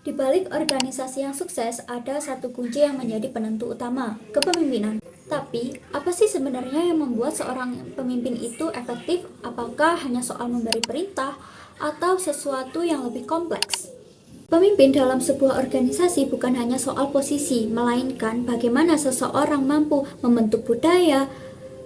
Di balik organisasi yang sukses, ada satu kunci yang menjadi penentu utama, kepemimpinan. Tapi, apa sih sebenarnya yang membuat seorang pemimpin itu efektif? Apakah hanya soal memberi perintah atau sesuatu yang lebih kompleks? Pemimpin dalam sebuah organisasi bukan hanya soal posisi, melainkan bagaimana seseorang mampu membentuk budaya,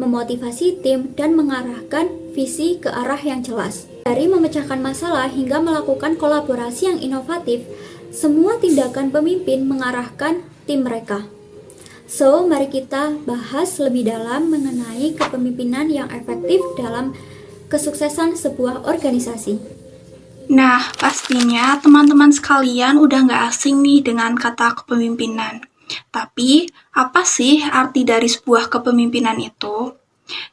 memotivasi tim, dan mengarahkan visi ke arah yang jelas. Dari memecahkan masalah hingga melakukan kolaborasi yang inovatif, semua tindakan pemimpin mengarahkan tim mereka. So, mari kita bahas lebih dalam mengenai kepemimpinan yang efektif dalam kesuksesan sebuah organisasi. Nah, pastinya teman-teman sekalian udah nggak asing nih dengan kata kepemimpinan. Tapi, apa sih arti dari sebuah kepemimpinan itu?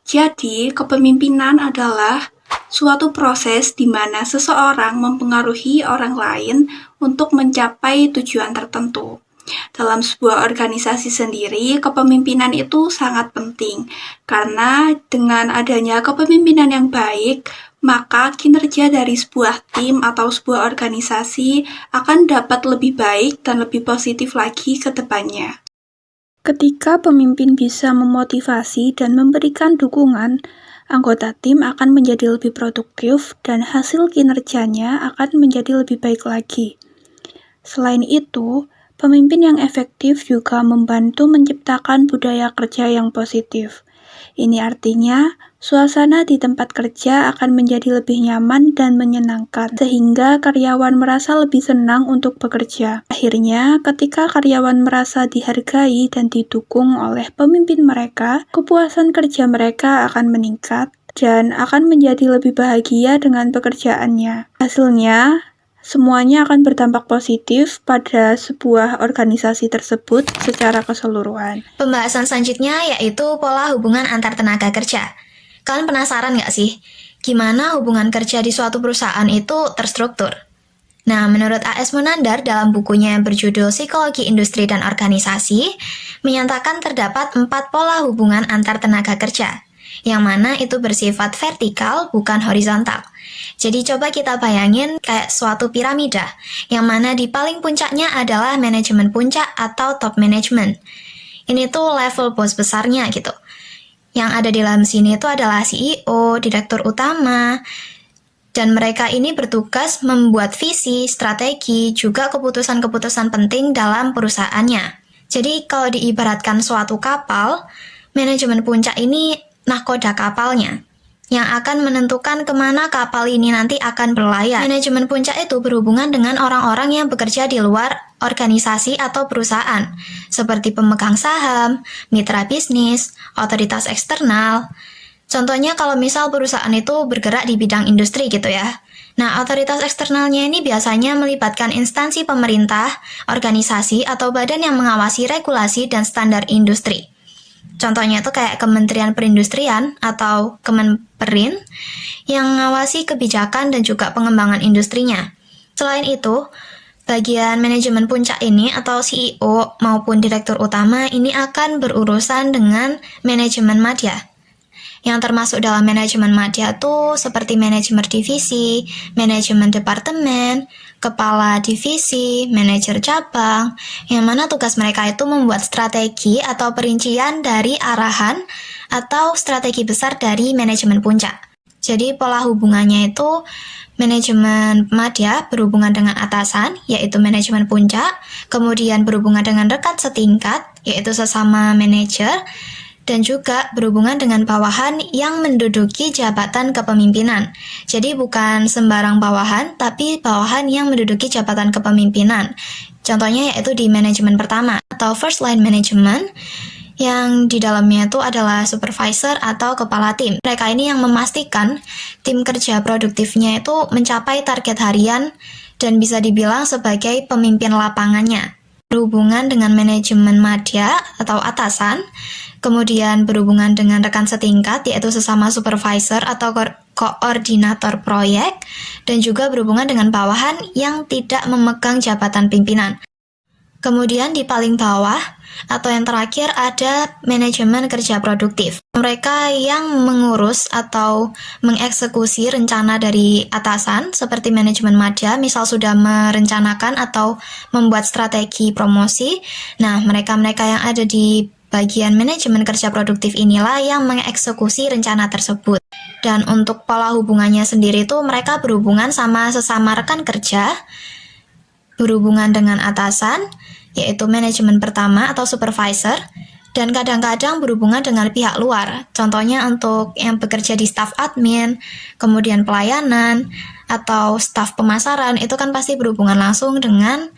Jadi, kepemimpinan adalah suatu proses di mana seseorang mempengaruhi orang lain untuk mencapai tujuan tertentu. Dalam sebuah organisasi sendiri, kepemimpinan itu sangat penting karena dengan adanya kepemimpinan yang baik, maka kinerja dari sebuah tim atau sebuah organisasi akan dapat lebih baik dan lebih positif lagi ke depannya. Ketika pemimpin bisa memotivasi dan memberikan dukungan, anggota tim akan menjadi lebih produktif dan hasil kinerjanya akan menjadi lebih baik lagi. Selain itu, pemimpin yang efektif juga membantu menciptakan budaya kerja yang positif. Ini artinya, suasana di tempat kerja akan menjadi lebih nyaman dan menyenangkan, sehingga karyawan merasa lebih senang untuk bekerja. Akhirnya, ketika karyawan merasa dihargai dan didukung oleh pemimpin mereka, kepuasan kerja mereka akan meningkat dan akan menjadi lebih bahagia dengan pekerjaannya. Hasilnya, semuanya akan berdampak positif pada sebuah organisasi tersebut secara keseluruhan. Pembahasan selanjutnya yaitu pola hubungan antar tenaga kerja. Kalian penasaran nggak sih, gimana hubungan kerja di suatu perusahaan itu terstruktur? Nah, menurut A.S. Munandar dalam bukunya yang berjudul Psikologi Industri dan Organisasi, menyatakan terdapat 4 pola hubungan antar tenaga kerja, yang mana itu bersifat vertikal bukan horizontal. Jadi coba kita bayangin kayak suatu piramida, yang mana di paling puncaknya adalah manajemen puncak atau top management. Ini tuh level bos besarnya gitu. Yang ada di dalam sini itu adalah CEO, direktur utama, dan mereka ini bertugas membuat visi, strategi, juga keputusan-keputusan penting dalam perusahaannya. Jadi kalau diibaratkan suatu kapal, manajemen puncak ini nahkoda kapalnya, yang akan menentukan kemana kapal ini nanti akan berlayar. Manajemen puncak itu berhubungan dengan orang-orang yang bekerja di luar organisasi atau perusahaan, seperti pemegang saham, mitra bisnis, otoritas eksternal. Contohnya kalau misal perusahaan itu bergerak di bidang industri gitu ya. Nah, otoritas eksternalnya ini biasanya melibatkan instansi pemerintah, organisasi, atau badan yang mengawasi regulasi dan standar industri. Contohnya itu kayak Kementerian Perindustrian atau Kemenperin yang mengawasi kebijakan dan juga pengembangan industrinya. Selain itu, bagian manajemen puncak ini atau CEO maupun direktur utama ini akan berurusan dengan manajemen madya. Yang termasuk dalam manajemen madya itu seperti manajemen divisi, manajemen departemen, kepala divisi, manajer cabang, yang mana tugas mereka itu membuat strategi atau perincian dari arahan atau strategi besar dari manajemen puncak. Jadi pola hubungannya itu manajemen madya berhubungan dengan atasan, yaitu manajemen puncak, kemudian berhubungan dengan rekan setingkat, yaitu sesama manajer, dan juga berhubungan dengan bawahan yang menduduki jabatan kepemimpinan. Jadi bukan sembarang bawahan, tapi bawahan yang menduduki jabatan kepemimpinan. Contohnya yaitu di manajemen pertama atau first line management, yang di dalamnya itu adalah supervisor atau kepala tim. Mereka ini yang memastikan tim kerja produktifnya itu mencapai target harian dan bisa dibilang sebagai pemimpin lapangannya. Berhubungan dengan manajemen madya atau atasan, kemudian berhubungan dengan rekan setingkat yaitu sesama supervisor atau koordinator proyek, dan juga berhubungan dengan bawahan yang tidak memegang jabatan pimpinan. Kemudian di paling bawah atau yang terakhir ada manajemen kerja produktif. Mereka yang mengurus atau mengeksekusi rencana dari atasan seperti manajemen madya, misal sudah merencanakan atau membuat strategi promosi. Nah, mereka-mereka yang ada di bagian manajemen kerja produktif inilah yang mengeksekusi rencana tersebut. Dan untuk pola hubungannya sendiri itu mereka berhubungan sama sesama rekan kerja, berhubungan dengan atasan, yaitu manajemen pertama atau supervisor, dan kadang-kadang berhubungan dengan pihak luar. Contohnya untuk yang bekerja di staf admin, kemudian pelayanan, atau staf pemasaran, itu kan pasti berhubungan langsung dengan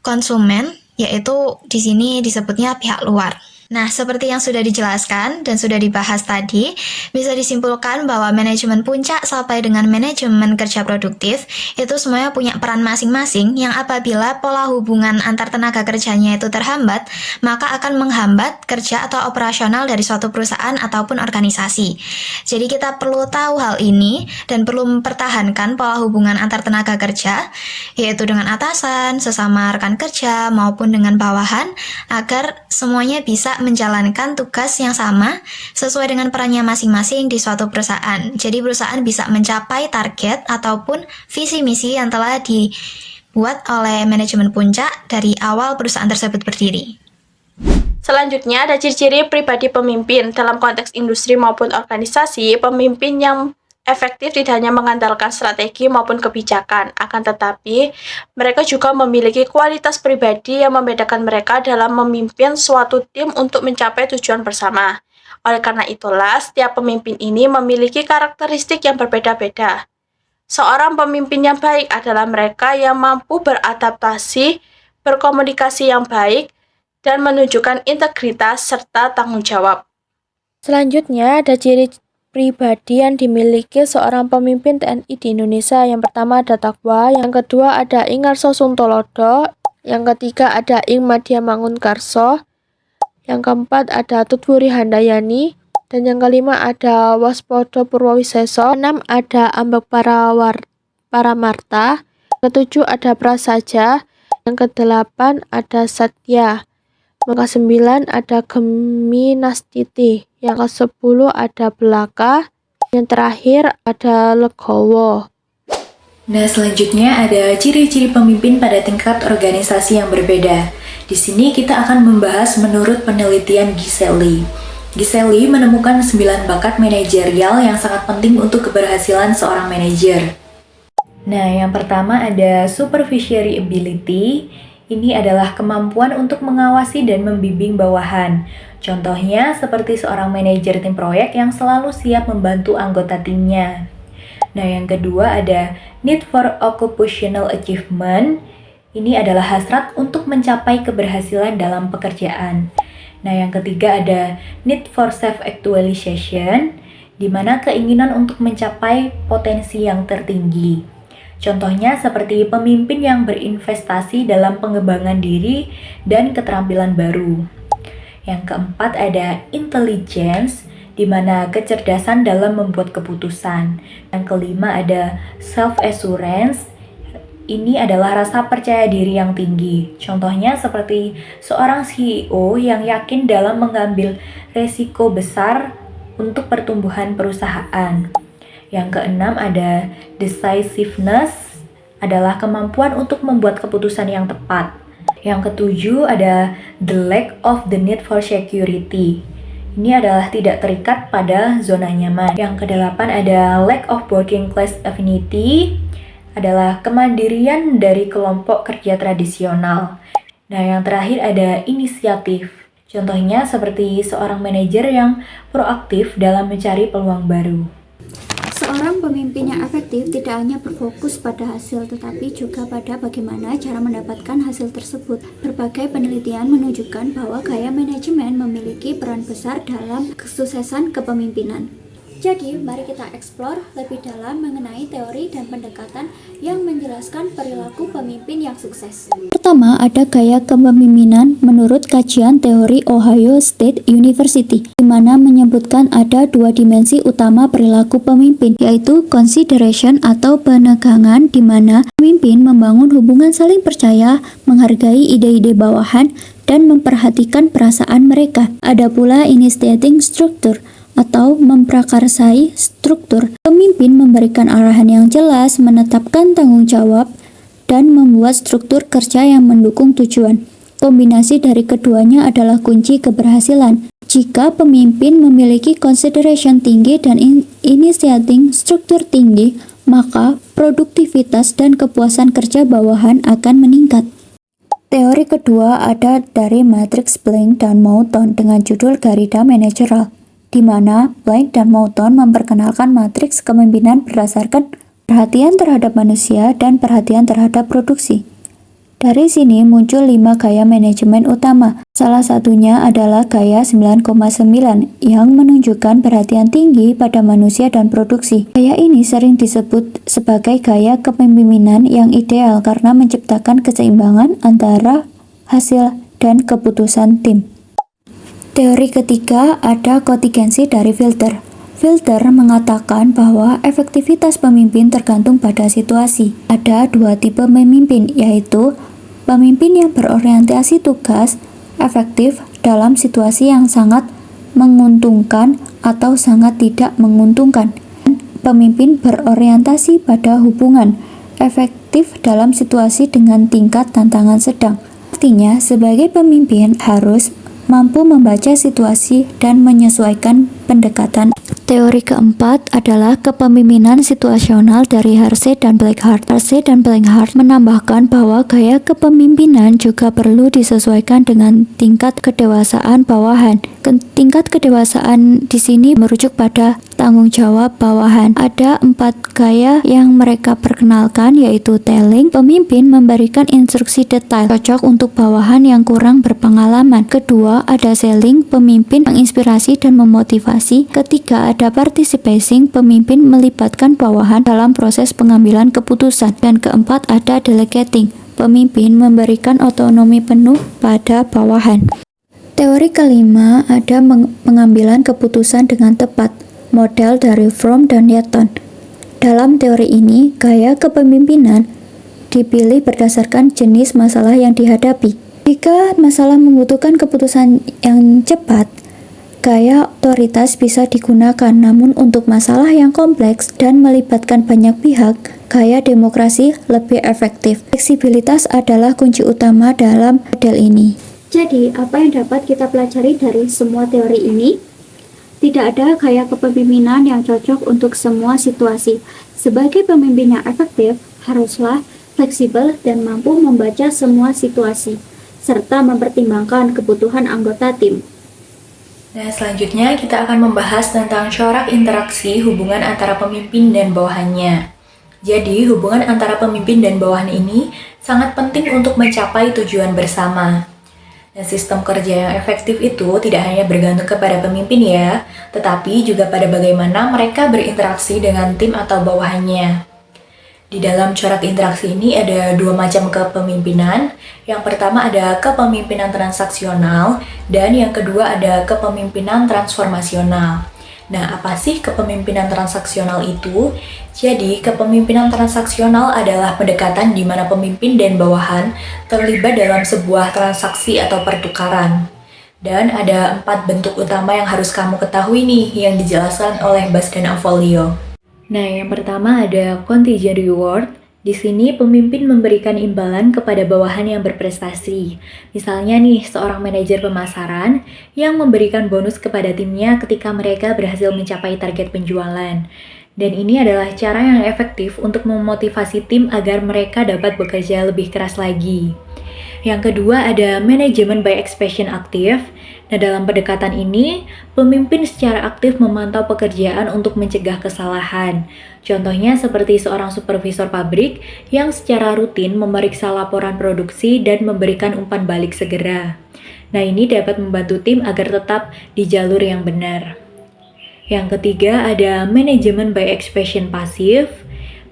konsumen, yaitu di sini disebutnya pihak luar. Nah, seperti yang sudah dijelaskan dan sudah dibahas tadi, bisa disimpulkan bahwa manajemen puncak sampai dengan manajemen kerja produktif itu semuanya punya peran masing-masing yang apabila pola hubungan antar tenaga kerjanya itu terhambat, maka akan menghambat kerja atau operasional dari suatu perusahaan ataupun organisasi. Jadi kita perlu tahu hal ini dan perlu mempertahankan pola hubungan antar tenaga kerja, yaitu dengan atasan, sesama rekan kerja, maupun dengan bawahan, agar semuanya bisa menjalankan tugas yang sama sesuai dengan perannya masing-masing di suatu perusahaan. Jadi perusahaan bisa mencapai target ataupun visi misi yang telah dibuat oleh manajemen puncak dari awal perusahaan tersebut berdiri. Selanjutnya ada ciri-ciri pribadi pemimpin. Dalam konteks industri maupun organisasi, pemimpin yang efektif tidak hanya mengandalkan strategi maupun kebijakan, akan tetapi mereka juga memiliki kualitas pribadi yang membedakan mereka dalam memimpin suatu tim untuk mencapai tujuan bersama. Oleh karena itulah, setiap pemimpin ini memiliki karakteristik yang berbeda-beda. Seorang pemimpin yang baik adalah mereka yang mampu beradaptasi, berkomunikasi yang baik, dan menunjukkan integritas serta tanggung jawab. Selanjutnya ada ciri pribadi yang dimiliki seorang pemimpin TNI di Indonesia. Yang pertama ada takwa, yang kedua ada Ing Karso Suntolodo, yang ketiga ada Ing Madya Mangunkarso, yang keempat ada Tutwuri Handayani, dan yang kelima ada Waspodo Purwowiseso, enam ada Ambek Paramarta, ketujuh ada Prasaja, yang kedelapan ada Satya, yang ke-9 ada Gemi Nastiti, yang ke-10 ada Belaka, yang terakhir ada Legowo. Nah, selanjutnya ada ciri-ciri pemimpin pada tingkat organisasi yang berbeda. Di sini kita akan membahas menurut penelitian Giselli. Giselli menemukan 9 bakat manajerial yang sangat penting untuk keberhasilan seorang manajer. Nah, yang pertama ada supervisory ability. Ini adalah kemampuan untuk mengawasi dan membimbing bawahan. Contohnya seperti seorang manajer tim proyek yang selalu siap membantu anggota timnya. Nah, yang kedua ada need for occupational achievement. Ini adalah hasrat untuk mencapai keberhasilan dalam pekerjaan. Nah, yang ketiga ada need for self-actualization, di mana keinginan untuk mencapai potensi yang tertinggi. Contohnya seperti pemimpin yang berinvestasi dalam pengembangan diri dan keterampilan baru. Yang keempat ada intelligence, di mana kecerdasan dalam membuat keputusan. Yang kelima ada self-assurance, ini adalah rasa percaya diri yang tinggi. Contohnya seperti seorang CEO yang yakin dalam mengambil resiko besar untuk pertumbuhan perusahaan. Yang keenam ada decisiveness, adalah kemampuan untuk membuat keputusan yang tepat. Yang ketujuh ada the lack of the need for security. Ini adalah tidak terikat pada zona nyaman. Yang kedelapan ada lack of working class affinity, adalah kemandirian dari kelompok kerja tradisional. Nah, yang terakhir ada inisiatif. Contohnya seperti seorang manajer yang proaktif dalam mencari peluang baru. Seorang pemimpin yang efektif tidak hanya berfokus pada hasil, tetapi juga pada bagaimana cara mendapatkan hasil tersebut. Berbagai penelitian menunjukkan bahwa gaya manajemen memiliki peran besar dalam kesuksesan kepemimpinan. Jadi, mari kita eksplor lebih dalam mengenai teori dan pendekatan yang menjelaskan perilaku pemimpin yang sukses. Pertama, ada gaya kepemimpinan menurut kajian teori Ohio State University, di mana menyebutkan ada dua dimensi utama perilaku pemimpin, yaitu consideration atau penegangan, di mana pemimpin membangun hubungan saling percaya, menghargai ide-ide bawahan, dan memperhatikan perasaan mereka. Ada pula initiating structure, atau memprakarsai struktur. Pemimpin memberikan arahan yang jelas, menetapkan tanggung jawab, dan membuat struktur kerja yang mendukung tujuan. Kombinasi dari keduanya adalah kunci keberhasilan. Jika pemimpin memiliki consideration tinggi dan initiating struktur tinggi, maka produktivitas dan kepuasan kerja bawahan akan meningkat. Teori kedua ada dari Matrix Blank dan Mouton dengan judul Garida Managerial, di mana Blank dan Mouton memperkenalkan matriks kepemimpinan berdasarkan perhatian terhadap manusia dan perhatian terhadap produksi. Dari sini muncul 5 gaya manajemen utama. Salah satunya adalah gaya 9,9 yang menunjukkan perhatian tinggi pada manusia dan produksi. Gaya ini sering disebut sebagai gaya kepemimpinan yang ideal karena menciptakan keseimbangan antara hasil dan keputusan tim. Teori ketiga ada kontingensi dari filter. Filter mengatakan bahwa efektivitas pemimpin tergantung pada situasi. Ada dua tipe pemimpin, yaitu pemimpin yang berorientasi tugas, efektif dalam situasi yang sangat menguntungkan atau sangat tidak menguntungkan. Pemimpin berorientasi pada hubungan, efektif dalam situasi dengan tingkat tantangan sedang. Artinya, sebagai pemimpin harus mampu membaca situasi dan menyesuaikan pendekatan. Teori keempat adalah kepemimpinan situasional dari Hersey dan Blackhart. Hersey dan Blackhart menambahkan bahwa gaya kepemimpinan juga perlu disesuaikan dengan tingkat kedewasaan bawahan. Tingkat kedewasaan di sini merujuk pada tanggung jawab bawahan. Ada 4 gaya yang mereka perkenalkan, yaitu telling, pemimpin memberikan instruksi detail, cocok untuk bawahan yang kurang berpengalaman. Kedua, ada selling, pemimpin menginspirasi dan memotivasi. Ketiga, ada participating, pemimpin melibatkan bawahan dalam proses pengambilan keputusan. Dan keempat, ada delegating, pemimpin memberikan otonomi penuh pada bawahan. Teori kelima ada pengambilan keputusan dengan tepat, model dari Fromm dan Newton. Dalam teori ini, gaya kepemimpinan dipilih berdasarkan jenis masalah yang dihadapi. Jika masalah membutuhkan keputusan yang cepat, gaya otoritas bisa digunakan, namun untuk masalah yang kompleks dan melibatkan banyak pihak, gaya demokrasi lebih efektif. Fleksibilitas adalah kunci utama dalam model ini. Jadi, apa yang dapat kita pelajari dari semua teori ini? Tidak ada gaya kepemimpinan yang cocok untuk semua situasi. Sebagai pemimpin yang efektif, haruslah fleksibel dan mampu membaca semua situasi, serta mempertimbangkan kebutuhan anggota tim. Nah, selanjutnya kita akan membahas tentang corak interaksi hubungan antara pemimpin dan bawahannya. Jadi, hubungan antara pemimpin dan bawahan ini sangat penting untuk mencapai tujuan bersama. Dan sistem kerja yang efektif itu tidak hanya bergantung kepada pemimpin ya, tetapi juga pada bagaimana mereka berinteraksi dengan tim atau bawahannya. Di dalam corak interaksi ini ada 2 macam kepemimpinan. Yang pertama ada kepemimpinan transaksional, dan yang kedua ada kepemimpinan transformasional. Nah, apa sih kepemimpinan transaksional itu? Jadi, kepemimpinan transaksional adalah pendekatan di mana pemimpin dan bawahan terlibat dalam sebuah transaksi atau pertukaran. Dan ada 4 bentuk utama yang harus kamu ketahui nih, yang dijelaskan oleh Bas dan Avolio. Nah, yang pertama ada contingent reward. Di sini pemimpin memberikan imbalan kepada bawahan yang berprestasi. Misalnya nih, seorang manajer pemasaran yang memberikan bonus kepada timnya ketika mereka berhasil mencapai target penjualan. Dan ini adalah cara yang efektif untuk memotivasi tim agar mereka dapat bekerja lebih keras lagi. Yang kedua ada manajemen by expression aktif. Nah, dalam pendekatan ini, pemimpin secara aktif memantau pekerjaan untuk mencegah kesalahan. Contohnya seperti seorang supervisor pabrik yang secara rutin memeriksa laporan produksi dan memberikan umpan balik segera. Nah, ini dapat membantu tim agar tetap di jalur yang benar. Yang ketiga ada manajemen by expression pasif.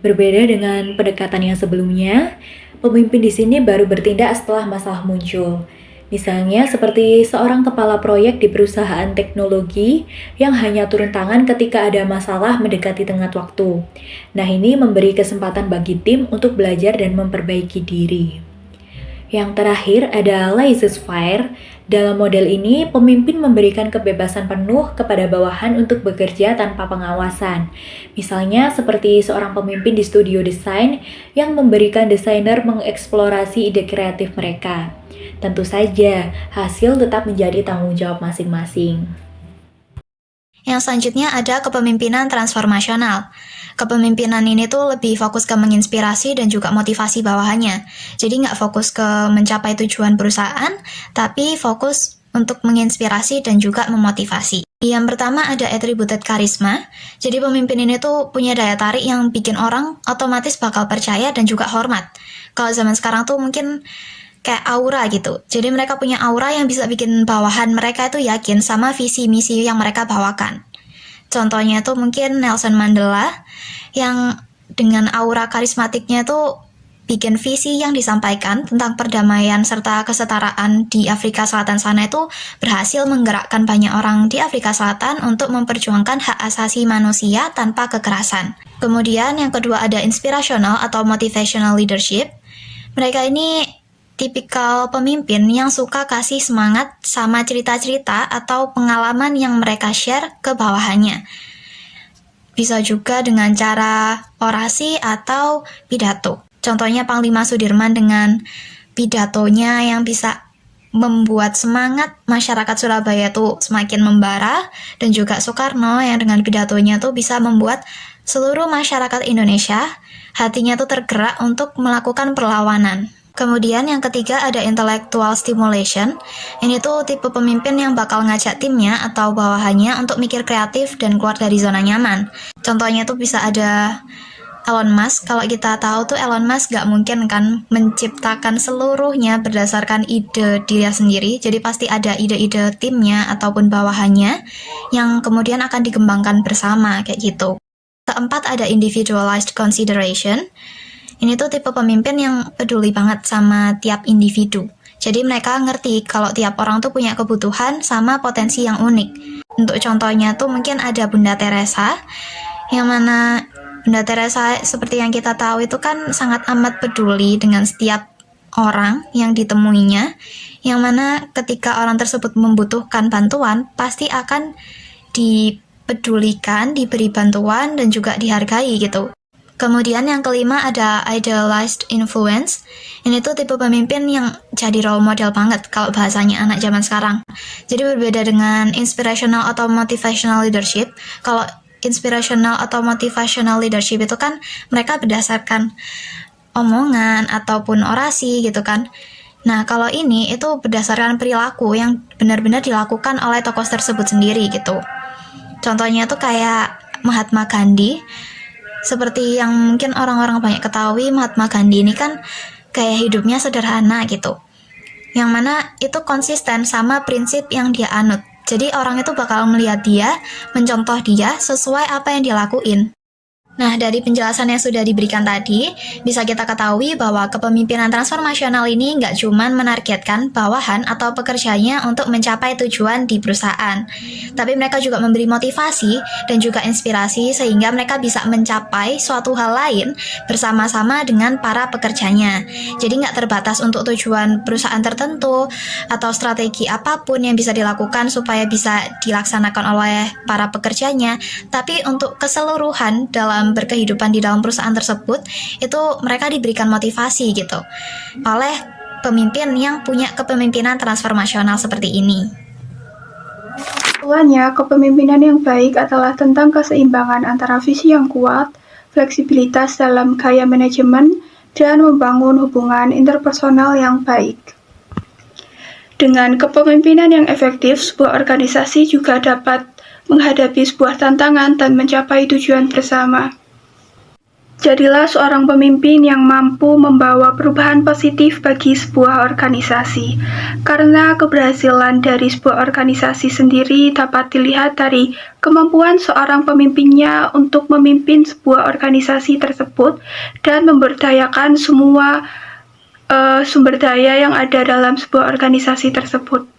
Berbeda dengan pendekatan yang sebelumnya, pemimpin di sini baru bertindak setelah masalah muncul. Misalnya seperti seorang kepala proyek di perusahaan teknologi yang hanya turun tangan ketika ada masalah mendekati tengah waktu. Nah, ini memberi kesempatan bagi tim untuk belajar dan memperbaiki diri. Yang terakhir ada laissez-faire. Dalam model ini, pemimpin memberikan kebebasan penuh kepada bawahan untuk bekerja tanpa pengawasan. Misalnya seperti seorang pemimpin di studio desain yang memberikan desainer mengeksplorasi ide kreatif mereka. Tentu saja, hasil tetap menjadi tanggung jawab masing-masing. Yang selanjutnya ada kepemimpinan transformasional. Kepemimpinan ini tuh lebih fokus ke menginspirasi dan juga motivasi bawahannya. Jadi nggak fokus ke mencapai tujuan perusahaan, tapi fokus untuk menginspirasi dan juga memotivasi. Yang pertama ada attributed charisma. Jadi pemimpin ini tuh punya daya tarik yang bikin orang otomatis bakal percaya dan juga hormat. Kalau zaman sekarang tuh mungkin kayak aura gitu. Jadi mereka punya aura yang bisa bikin bawahan mereka itu yakin sama visi misi yang mereka bawakan. Contohnya tuh mungkin Nelson Mandela yang dengan aura karismatiknya tuh bikin visi yang disampaikan tentang perdamaian serta kesetaraan di Afrika Selatan sana itu berhasil menggerakkan banyak orang di Afrika Selatan untuk memperjuangkan hak asasi manusia tanpa kekerasan. Kemudian yang kedua ada inspirational atau motivational leadership. Mereka ini tipikal pemimpin yang suka kasih semangat sama cerita-cerita atau pengalaman yang mereka share ke bawahannya. Bisa juga dengan cara orasi atau pidato. Contohnya Panglima Sudirman dengan pidatonya yang bisa membuat semangat masyarakat Surabaya tuh semakin membara, dan juga Soekarno yang dengan pidatonya tuh bisa membuat seluruh masyarakat Indonesia hatinya tuh tergerak untuk melakukan perlawanan. Kemudian yang ketiga ada intellectual stimulation. Ini tuh tipe pemimpin yang bakal ngajak timnya atau bawahannya untuk mikir kreatif dan keluar dari zona nyaman. Contohnya tuh bisa ada Elon Musk. Kalau kita tahu tuh Elon Musk gak mungkin kan menciptakan seluruhnya berdasarkan ide dia sendiri. Jadi pasti ada ide-ide timnya ataupun bawahannya yang kemudian akan dikembangkan bersama kayak gitu. Keempat ada individualized consideration. Ini tuh tipe pemimpin yang peduli banget sama tiap individu. Jadi mereka ngerti kalau tiap orang tuh punya kebutuhan sama potensi yang unik. Untuk contohnya tuh mungkin ada Bunda Teresa, yang mana Bunda Teresa seperti yang kita tahu itu kan sangat amat peduli dengan setiap orang yang ditemuinya, yang mana ketika orang tersebut membutuhkan bantuan, pasti akan dipedulikan, diberi bantuan, dan juga dihargai gitu. Kemudian yang kelima ada idealized influence. Ini tuh tipe pemimpin yang jadi role model banget kalau bahasanya anak zaman sekarang. Jadi berbeda dengan inspirational atau motivational leadership. Kalau inspirational atau motivational leadership itu kan mereka berdasarkan omongan ataupun orasi gitu kan. Nah kalau ini itu berdasarkan perilaku yang benar-benar dilakukan oleh tokoh tersebut sendiri gitu. Contohnya tuh kayak Mahatma Gandhi. Seperti yang mungkin orang-orang banyak ketahui, Mahatma Gandhi ini kan kayak hidupnya sederhana gitu. Yang mana itu konsisten sama prinsip yang dia anut. Jadi orang itu bakal melihat dia, mencontoh dia sesuai apa yang dia lakuin. Nah, dari penjelasan yang sudah diberikan tadi, bisa kita ketahui bahwa kepemimpinan transformasional ini nggak cuma menargetkan bawahan atau pekerjanya untuk mencapai tujuan di perusahaan, tapi mereka juga memberi motivasi dan juga inspirasi sehingga mereka bisa mencapai suatu hal lain bersama-sama dengan para pekerjanya. Jadi nggak terbatas untuk tujuan perusahaan tertentu atau strategi apapun yang bisa dilakukan supaya bisa dilaksanakan oleh para pekerjanya, tapi untuk keseluruhan dalam berkehidupan di dalam perusahaan tersebut, itu mereka diberikan motivasi gitu oleh pemimpin yang punya kepemimpinan transformasional seperti ini. Kesimpulannya, kepemimpinan yang baik adalah tentang keseimbangan antara visi yang kuat, fleksibilitas dalam gaya manajemen, dan membangun hubungan interpersonal yang baik. Dengan kepemimpinan yang efektif, sebuah organisasi juga dapat menghadapi sebuah tantangan dan mencapai tujuan bersama. Jadilah seorang pemimpin yang mampu membawa perubahan positif bagi sebuah organisasi. Karena keberhasilan dari sebuah organisasi sendiri dapat dilihat dari kemampuan seorang pemimpinnya untuk memimpin sebuah organisasi tersebut dan memberdayakan semua sumber daya yang ada dalam sebuah organisasi tersebut.